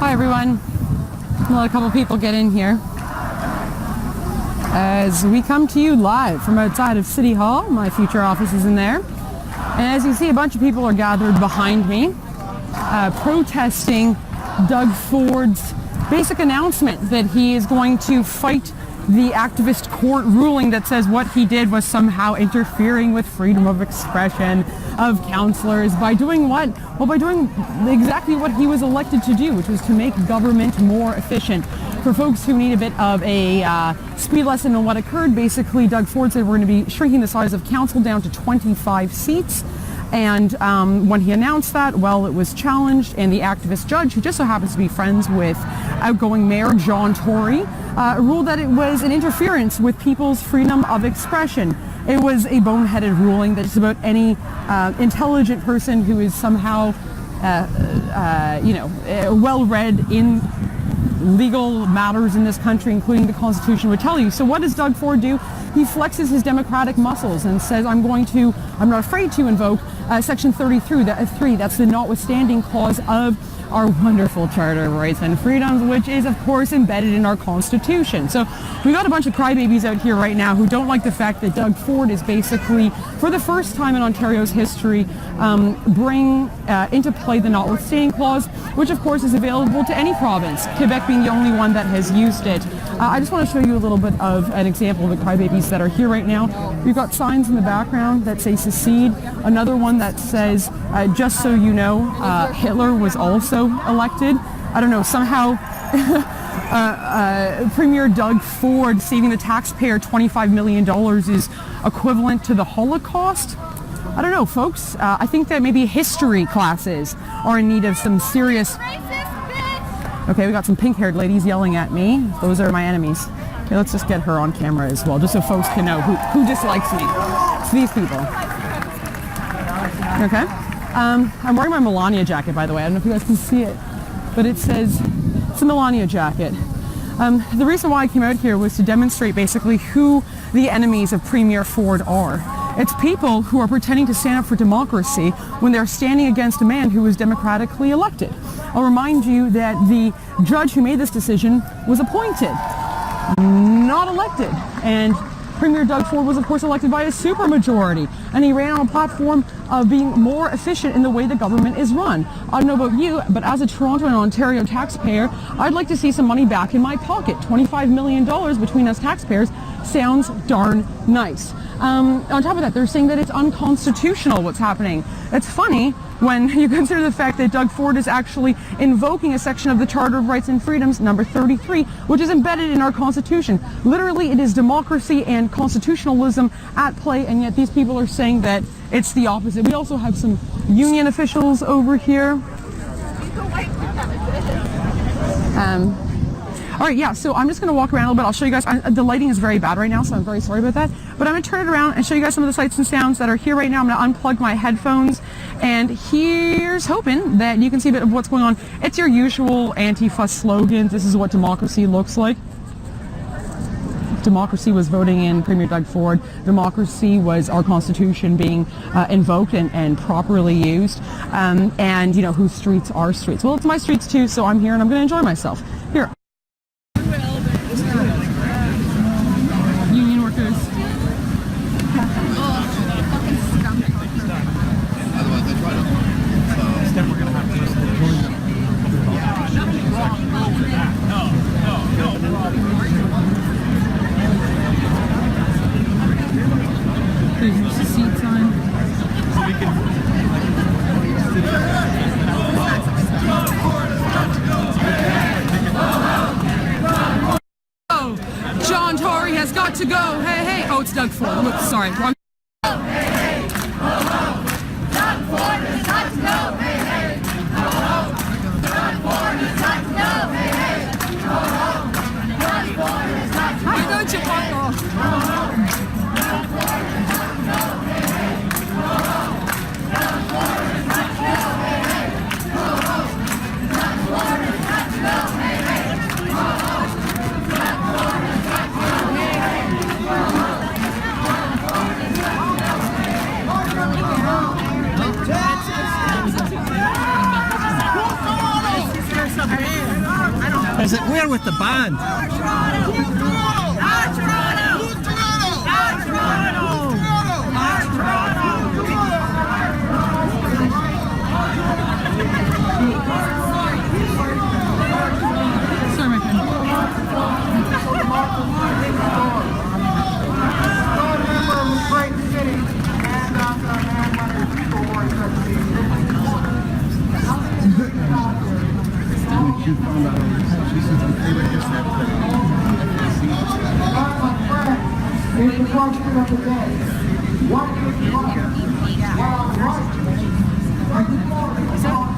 Hi everyone. We'll let a couple people get in here as we come to you live from outside of City Hall. My future office is in there. And as you see, a bunch of people are gathered behind me protesting Doug Ford's basic announcement that he is going to fight the activist court ruling that says what he did was somehow interfering with freedom of expression of counselors by doing what? Well, by doing exactly what he was elected to do, which was to make government more efficient. For folks who need a bit of a speed lesson on what occurred, basically Doug Ford said we're going to be shrinking the size of council down to 25 seats. And when he announced that, well, it was challenged, and the activist judge, who just so happens to be friends with outgoing Mayor John Tory, ruled that it was an interference with people's freedom of expression. It was a boneheaded ruling that just about any intelligent person who is somehow, well-read in legal matters in this country, including the Constitution, would tell you. So what does Doug Ford do? He flexes his democratic muscles and says, I'm not afraid to invoke Section 33, that's the notwithstanding clause of our wonderful Charter of Rights and Freedoms, which is, of course, embedded in our Constitution. So we've got a bunch of crybabies out here right now who don't like the fact that Doug Ford is basically, for the first time in Ontario's history, bring into play the notwithstanding clause, which, of course, is available to any province, Quebec being the only one that has used it. I just want to show you a little bit of an example of the crybabies that are here right now. We've got signs in the background that say secede, another one that says, just so you know, Hitler was also elected. I don't know, somehow Premier Doug Ford saving the taxpayer $25 million is equivalent to the Holocaust. I don't know, folks. I think that maybe history classes are in need of some serious... Okay, we got some pink-haired ladies yelling at me. Those are my enemies. Okay, let's just get her on camera as well, just so folks can know who dislikes me. It's these people. Okay? I'm wearing my Melania jacket, by the way. I don't know if you guys can see it, but it says, it's a Melania jacket. The reason why I came out here was to demonstrate basically who the enemies of Premier Ford are. It's people who are pretending to stand up for democracy when they're standing against a man who was democratically elected. I'll remind you that the judge who made this decision was appointed, not elected. And Premier Doug Ford was, of course, elected by a supermajority, and he ran on a platform of being more efficient in the way the government is run. I don't know about you, but as a Toronto and Ontario taxpayer, I'd like to see some money back in my pocket. $25 million between us taxpayers sounds darn nice. On top of that, they're saying that it's unconstitutional what's happening. It's funny when you consider the fact that Doug Ford is actually invoking a section of the Charter of Rights and Freedoms, number 33, which is embedded in our Constitution. Literally, it is democracy and constitutionalism at play, and yet these people are saying that it's the opposite. We also have some union officials over here. All right, yeah, so I'm just going to walk around a little bit. I'll show you guys. The lighting is very bad right now, so I'm very sorry about that. But I'm going to turn it around and show you guys some of the sights and sounds that are here right now. I'm going to unplug my headphones, and here's hoping that you can see a bit of what's going on. It's your usual Antifa slogans. This is what democracy looks like. Democracy was voting in Premier Doug Ford. Democracy was our Constitution being invoked and properly used. And, you know, whose streets are streets? Well, it's my streets too, so I'm here and I'm going to enjoy myself. Here. Union workers. There's the seat sign. So we can... John Tory has got to go. Hey, hey. Oh, it's Doug Ford. Oops, sorry. Wrong. Doug Ford has got to go. Hey, hey. Doug Ford has got to go. Hey, hey. Doug Ford has got to go. How you doing, Chicago? Doug Ford has got to go. Hey, hey. Doug Ford has got to go. Hey, hey. Doug Ford has got to go. Hey, hey. Doug Ford has got to go. Hey, hey. Is it we're with the band? Sorry, my friend. Here's the question of the day. What is love? While right, and the glory of